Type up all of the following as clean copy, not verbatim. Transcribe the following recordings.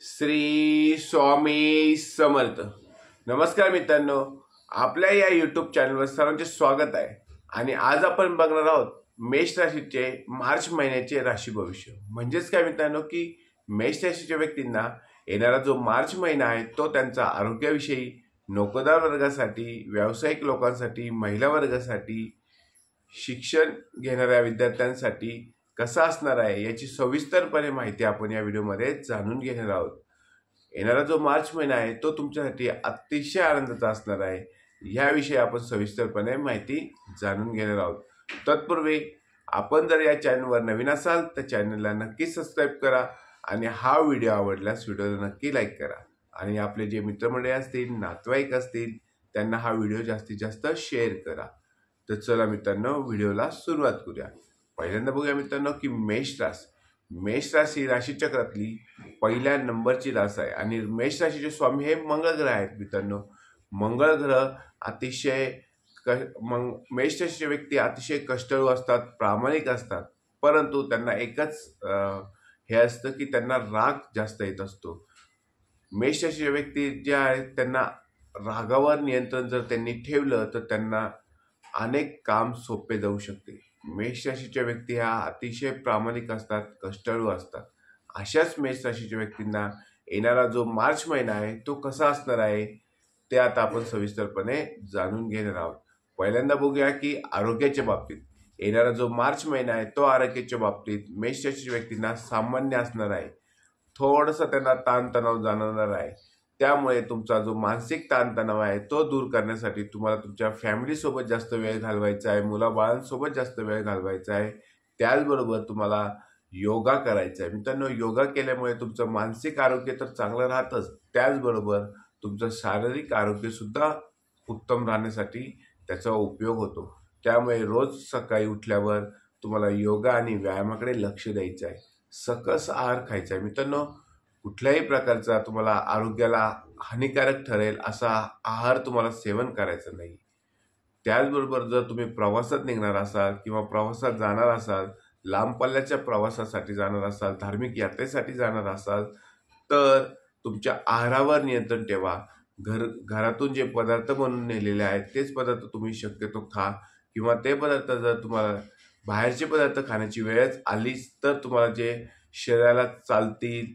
श्री स्वामी समर्थ. नमस्कार मित्रांनो, आपल्या या यूट्यूब चॅनलवर सर्वांचे स्वागत आहे. आणि आज आपण बघणार आहोत मेष राशीचे मार्च महिन्याचे राशी भविष्य. म्हणजेच काय मित्रांनो की मेष राशीच्या व्यक्तींना येणारा जो मार्च महिना आहे तो त्यांचा आरोग्याविषयी, नोकरदार वर्गासाठी, व्यावसायिक लोकांसाठी, महिला वर्गासाठी, शिक्षण घेणाऱ्या विद्यार्थ्यांसाठी कसा असणार आहे याची सविस्तरपणे माहिती आपण या व्हिडिओमध्ये जाणून घेणार आहोत. येणारा जो मार्च महिना आहे तो तुमच्यासाठी अतिशय आनंदाचा असणार आहे. याविषयी आपण सविस्तरपणे माहिती जाणून घेणार आहोत. तत्पूर्वी आपण जर या चॅनलवर नवीन असाल तर चॅनलला नक्की सबस्क्राईब करा आणि हा व्हिडिओ आवडल्यास व्हिडिओला नक्की लाईक करा. आणि आपले जे मित्रमंडळी असतील, नातेवाईक असतील, त्यांना हा व्हिडिओ जास्तीत जास्त शेअर करा. तर चला मित्रांनो, व्हिडिओला सुरुवात करूया. पहिल्यांदा बघूया मित्रांनो की मेष राशी राशीचक्रातली पहिल्या नंबरची रास आहे. आणि मेष राशीचे स्वामी हे मंगळ ग्रह आहेत मित्रांनो. मंगळ ग्रह अतिशय मेष राशीचे व्यक्ती अतिशय कष्टाळू असतात, प्रामाणिक असतात. परंतु त्यांना एकच हे असतं की त्यांना राग जास्त येत असतो. मेष राशीचे व्यक्ती जे आहेत त्यांना रागावर नियंत्रण जर त्यांनी ठेवलं तर त्यांना अनेक काम सोपे जाऊ शकते. मेष राशीच्या व्यक्ती ह्या अतिशय प्रामाणिक असतात, कष्टाळू असतात. अशाच मेष राशीच्या व्यक्तींना येणारा जो मार्च महिना आहे तो कसा असणार आहे ते आता आपण सविस्तरपणे जाणून घेणार आहोत. पहिल्यांदा बघूया की आरोग्याच्या बाबतीत येणारा जो मार्च महिना आहे तो आरोग्याच्या बाबतीत मेष राशीच्या व्यक्तींना सामान्य असणार आहे. थोडंसं त्यांना ताणतणाव जाणवणार आहे. त्यामुळे तुमचा जो मानसिक ताणतणाव आहे तो दूर करण्यासाठी तुम्हाला तुमच्या फॅमिलीसोबत जास्त वेळ घालवायचा आहे, मुलाबाळांसोबत जास्त वेळ घालवायचा आहे. त्याचबरोबर तुम्हाला योगा करायचा आहे. मित्रांनो, योगा केल्यामुळे तुमचं मानसिक आरोग्य तर चांगलं राहतंच, त्याचबरोबर तुमचं शारीरिक आरोग्यसुद्धा उत्तम राहण्यासाठी त्याचा उपयोग होतो. त्यामुळे रोज सकाळी उठल्यावर तुम्हाला योगा आणि व्यायामाकडे लक्ष द्यायचं आहे. सकस आहार खायचा आहे. मित्रांनो, कुठल्याही प्रकारचा तुम्हाला आरोग्याला हानिकारक ठरेल असा आहार तुम्हाला सेवन करायचं नाही. त्याचबरोबर जर तुम्ही प्रवासात निघणार असाल किंवा प्रवासात जाणार असाल, लांब पल्ल्याच्या प्रवासासाठी जाणार असाल, धार्मिक यात्रेसाठी जाणार असाल तर तुमच्या आहारावर नियंत्रण ठेवा. घरातून जे पदार्थ बनवून नेलेले आहेत तेच पदार्थ तुम्ही शक्यतो खा. किंवा ते पदार्थ जर तुम्हाला बाहेरचे पदार्थ खाण्याची वेळच आलीच तर तुम्हाला जे शरीराला चालतील,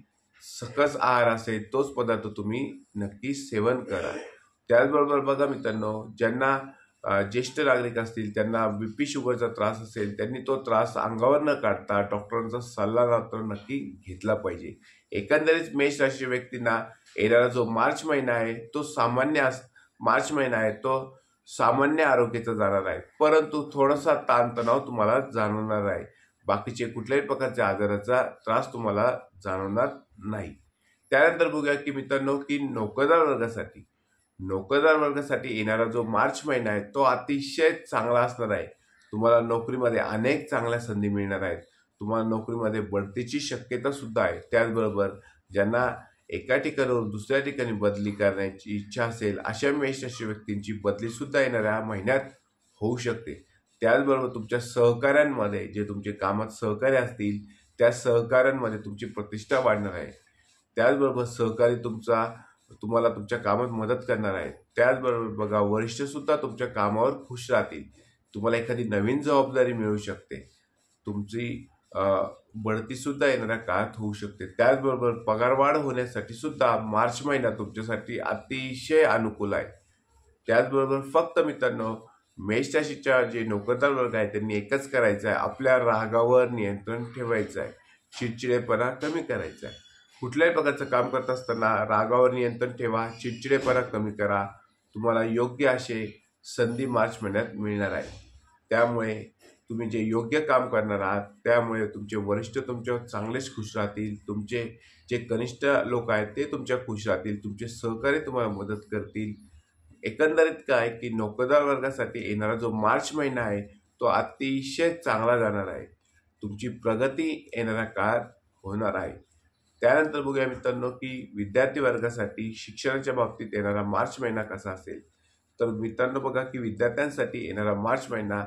सकस आहार असेल तोच पदार्थ तुम्ही नक्की सेवन करा. त्याचबरोबर बघा मित्रांनो, ज्यांना ज्येष्ठ नागरिक असतील, त्यांना BP शुगरचा त्रास असेल, त्यांनी तो त्रास अंगावर न काढता डॉक्टरांचा सल्ला मात्र नक्की घेतला पाहिजे. एकंदरीत मेष राशीच्या व्यक्तींना येणारा जो मार्च महिना आहे तो सामान्य आरोग्याचा जाणार आहे. परंतु थोडासा ताणतणाव तुम्हाला जाणवणार आहे. बाकीचे कुठल्याही प्रकारच्या आजाराचा त्रास तुम्हाला जाणवणार नाही. त्यानंतर बघूया की मित्रांनो की नोकरदार वर्गासाठी येणारा जो मार्च महिना आहे तो अतिशय चांगला असणार आहे. तुम्हाला नोकरीमध्ये अनेक चांगल्या संधी मिळणार आहेत. तुम्हाला नोकरीमध्ये बढतीची शक्यता सुद्धा आहे. त्याचबरोबर ज्यांना एका ठिकाणावरून दुसऱ्या ठिकाणी बदली करण्याची इच्छा असेल अशा मेष राशी व्यक्तींची बदली सुद्धा येणाऱ्या महिन्यात होऊ शकते. त्याचबरोबर तुमच्या सहकाऱ्यांमध्ये जे तुमचे कामात सहकार्य असतील त्या सहकाऱ्यांमध्ये तुमची प्रतिष्ठा वाढणार आहे. त्याचबरोबर सहकारी तुम्हाला तुमच्या कामात मदत करणार आहे. त्याचबरोबर बघा, वरिष्ठ सुद्धा तुमच्या कामावर खुश राहतील. तुम्हाला एखादी नवीन जबाबदारी मिळू शकते. तुमची बढती सुद्धा येणाऱ्या काळात होऊ शकते. त्याचबरोबर पगारवाढ होण्यासाठी सुद्धा मार्च महिना तुमच्यासाठी अतिशय अनुकूल आहे. त्याचबरोबर फक्त मित्रांनो, मेष राशीच्या जे नोकरदार वर्ग आहे त्यांनी एकच करायचं आहे, आपल्या रागावर नियंत्रण ठेवायचं आहे. चिडचिडेपणा कमी करायचा आहे. कुठल्याही प्रकारचं काम करत असताना रागावर नियंत्रण ठेवा, चिडचिडेपणा कमी करा. तुम्हाला योग्य असे संधी मार्च महिन्यात मिळणार आहे. त्यामुळे तुम्ही जे योग्य काम करणार आहात त्यामुळे तुमचे वरिष्ठ तुमच्यावर चांगलेच खुश राहतील. तुमचे जे कनिष्ठ लोक आहेत ते तुमच्या खुश राहतील. तुमचे सहकारी तुम्हाला मदत करतील. एकंदरीत काय की नोकरदार वर्गासाठी येणारा जो मार्च महिना आहे तो अतिशय चांगला जाणार आहे. तुमची प्रगती येणाऱ्या काळात होणार आहे. त्यानंतर बघूया मित्रांनो की विद्यार्थी वर्गासाठी शिक्षणाच्या बाबतीत येणारा मार्च महिना कसा असेल. तर मित्रांनो बघा की विद्यार्थ्यांसाठी येणारा मार्च महिना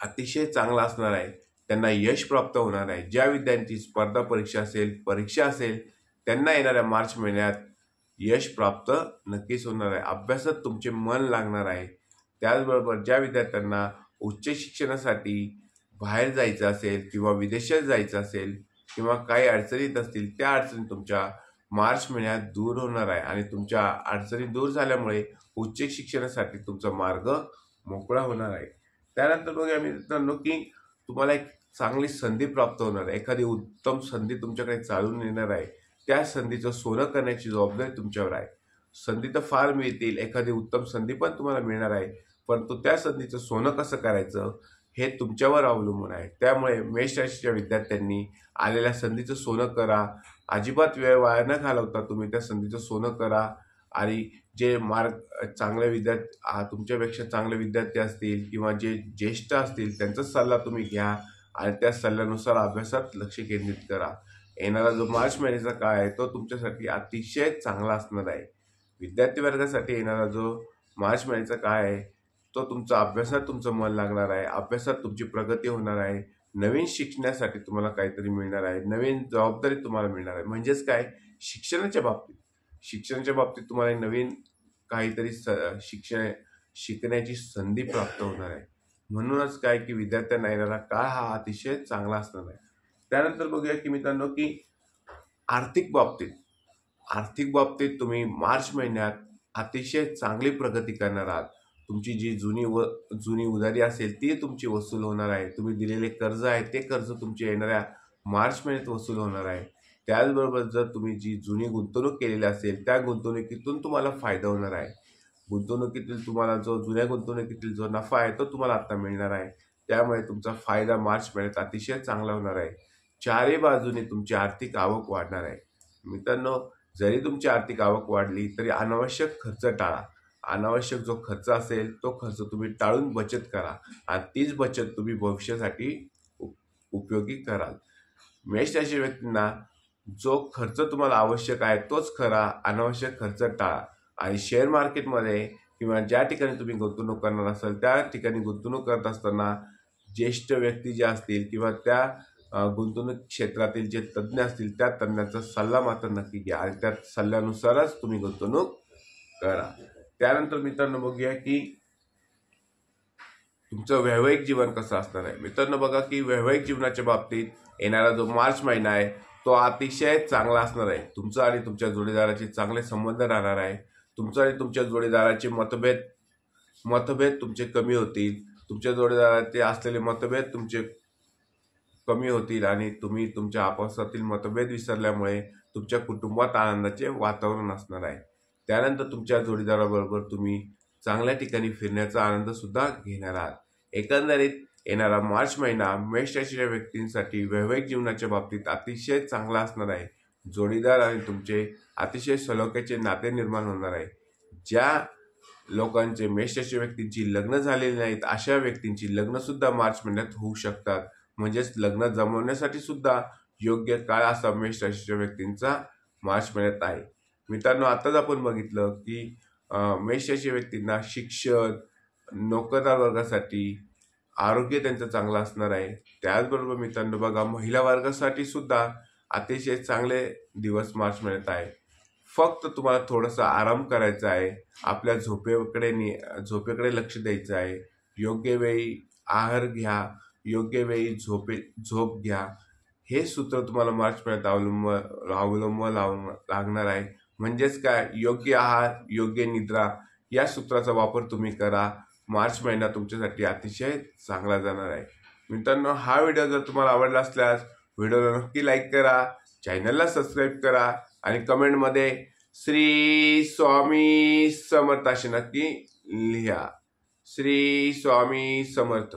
अतिशय चांगला असणार आहे. त्यांना यश प्राप्त होणार आहे. ज्या विद्यार्थी स्पर्धा परीक्षा असेल त्यांना येणाऱ्या मार्च महिन्यात यश प्राप्त नक्कीच होणार आहे. अभ्यासात तुमचे मन लागणार आहे. त्याचबरोबर ज्या विद्यार्थ्यांना उच्च शिक्षणासाठी बाहेर जायचं असेल किंवा विदेशात जायचं असेल किंवा काही अडचणीत असतील, त्या अडचणी तुमच्या मार्च महिन्यात दूर होणार आहे आणि तुमच्या अडचणी दूर झाल्यामुळे उच्च शिक्षणासाठी तुमचा मार्ग मोकळा होणार आहे. त्यानंतर बघूया मित्रांनो की तुम्हाला एक चांगली संधी प्राप्त होणार आहे. एखादी उत्तम संधी तुमच्याकडे चालून येणार आहे. त्या संधीचं सोनं करण्याची जबाबदारी तुमच्यावर आहे. संधी तर फार मिळतील, एखादी उत्तम संधी पण तुम्हाला मिळणार आहे, परंतु त्या संधीचं सोनं कसं करायचं हे तुमच्यावर अवलंबून आहे. त्यामुळे मेष राशीच्या विद्यार्थ्यांनी आलेल्या संधीचं सोनं करा. अजिबात वेळ वाया न घालवता तुम्ही त्या संधीचं सोनं करा आणि जे चांगले विद्यार्थी तुमच्यापेक्षा चांगले विद्यार्थी असतील किंवा जे ज्येष्ठ असतील त्यांचा सल्ला तुम्ही घ्या आणि त्या सल्ल्यानुसार अभ्यासात लक्ष केंद्रित करा. येणारा जो मार्च महिन्याचा काळ आहे तो तुमच्यासाठी अतिशय चांगला असणार आहे. विद्यार्थी वर्गासाठी येणारा जो मार्च महिन्याचा काळ आहे तो तुमचा अभ्यासात तुमचं मन लागणार आहे. अभ्यासात तुमची प्रगती होणार आहे. नवीन शिकण्यासाठी तुम्हाला काहीतरी मिळणार आहे. नवीन जबाबदारी तुम्हाला मिळणार आहे. म्हणजेच काय, शिक्षणाच्या बाबतीत तुम्हाला नवीन काहीतरी शिकण्याची संधी प्राप्त होणार आहे. म्हणूनच काय की विद्यार्थ्यांना येणारा काळ हा अतिशय चांगला असणार आहे. त्यानंतर बघूया की मित्रांनो की आर्थिक बाबतीत तुम्ही मार्च महिन्यात अतिशय चांगली प्रगती करणार आहात. तुमची जी जुनी उधारी असेल ती तुमची वसूल होणार आहे. तुम्ही दिलेले कर्ज आहे ते कर्ज तुमच्या येणाऱ्या मार्च महिन्यात वसूल होणार आहे. त्याचबरोबर जर तुम्ही जी जुनी गुंतवणूक केलेली असेल त्या गुंतवणुकीतून तुम्हाला फायदा होणार आहे. तुम्हाला जुन्या गुंतवणुकीतील जो नफा आहे तो तुम्हाला आता मिळणार आहे. त्यामुळे तुमचा फायदा मार्च महिन्यात अतिशय चांगला होणार आहे. चारही बाजूने तुमची आर्थिक आवक वाढणार आहे. मित्रांनो, जरी तुमची आर्थिक आवक वाढली तरी अनावश्यक खर्च टाळा. अनावश्यक जो खर्च असेल तो खर्च तुम्ही टाळून बचत करा आणि तीच बचत तुम्ही भविष्यासाठी उपयोगी कराल. मेष राशी व्यक्तींना जो खर्च तुम्हाला आवश्यक आहे तोच करा, अनावश्यक खर्च टाळा. आणि शेअर मार्केटमध्ये किंवा ज्या ठिकाणी तुम्ही गुंतवणूक करणार असाल त्या ठिकाणी गुंतवणूक करत असताना ज्येष्ठ व्यक्ती जे असतील किंवा त्या गुंतवणूक क्षेत्रातील जे तज्ज्ञ असतील त्या तज्ज्ञांचा सल्ला मात्र नक्की घ्या आणि त्या सल्ल्यानुसारच तुम्ही गुंतवणूक करा. त्यानंतर मित्रांनो बघूया की तुमचं वैवाहिक जीवन कसं असणार आहे. मित्रांनो बघा की वैवाहिक जीवनाच्या बाबतीत येणारा जो मार्च महिना आहे तो अतिशय चांगला असणार आहे. तुमचा आणि तुमच्या जोडीदाराचे चांगले संबंध राहणार आहे. तुमचा आणि तुमच्या जोडीदाराचे मतभेद तुमचे कमी होतील. तुमच्या जोडीदाराचे असलेले मतभेद तुमचे कमी होतील आणि तुम्ही तुमच्या आपसातील मतभेद विसरल्यामुळे तुमच्या कुटुंबात आनंदाचे वातावरण असणार आहे. त्यानंतर तुमच्या जोडीदाराबरोबर तुम्ही चांगल्या ठिकाणी फिरण्याचा आनंद सुद्धा घेणार आहात. एकंदरीत येणारा मार्च महिना मेष राशीच्या व्यक्तींसाठी वैवाहिक जीवनाच्या बाबतीत अतिशय चांगला असणार आहे. जोडीदार आणि तुमचे अतिशय सलोख्याचे नाते निर्माण होणार आहे. ज्या लोकांचे मेष राशी व्यक्तींची लग्न झालेली नाहीत अशा व्यक्तींची लग्न सुद्धा मार्च महिन्यात होऊ शकतात. म्हणजेच लग्न जमवण्यासाठी सुद्धा योग्य काळ असा मेष राशीच्या व्यक्तींचा मार्च महिन्यात आहे. मित्रांनो, आताच आपण बघितलं की मेष राशी व्यक्तींना शिक्षण, नोकरदार वर्गासाठी आरोग्य त्यांचं चांगलं असणार आहे. त्याचबरोबर मित्रांनो बघा, महिला वर्गासाठी सुद्धा अतिशय चांगले दिवस मार्च महिन्यात आहे. फक्त तुम्हाला थोडासा आराम करायचा आहे. आपल्या झोपेकडे लक्ष द्यायचं आहे. योग्य वेळी आहार घ्या, योग्य वेळी झोप घ्या. हे सूत्र तुम्हाला मार्च महिन्यात अवलंब लागणार आहे. म्हणजेच काय, योग्य आहार, योग्य निद्रा या सूत्राचा वापर तुम्ही करा. मार्च महिना तुमच्यासाठी अतिशय चांगला जाणार आहे. मित्रांनो, हा व्हिडिओ जर तुम्हाला आवडला असल्यास व्हिडिओला नक्की लाईक करा, चॅनलला सबस्क्राईब करा आणि कमेंटमध्ये श्री स्वामी समर्थ असे नक्की लिहा. श्री स्वामी समर्थ.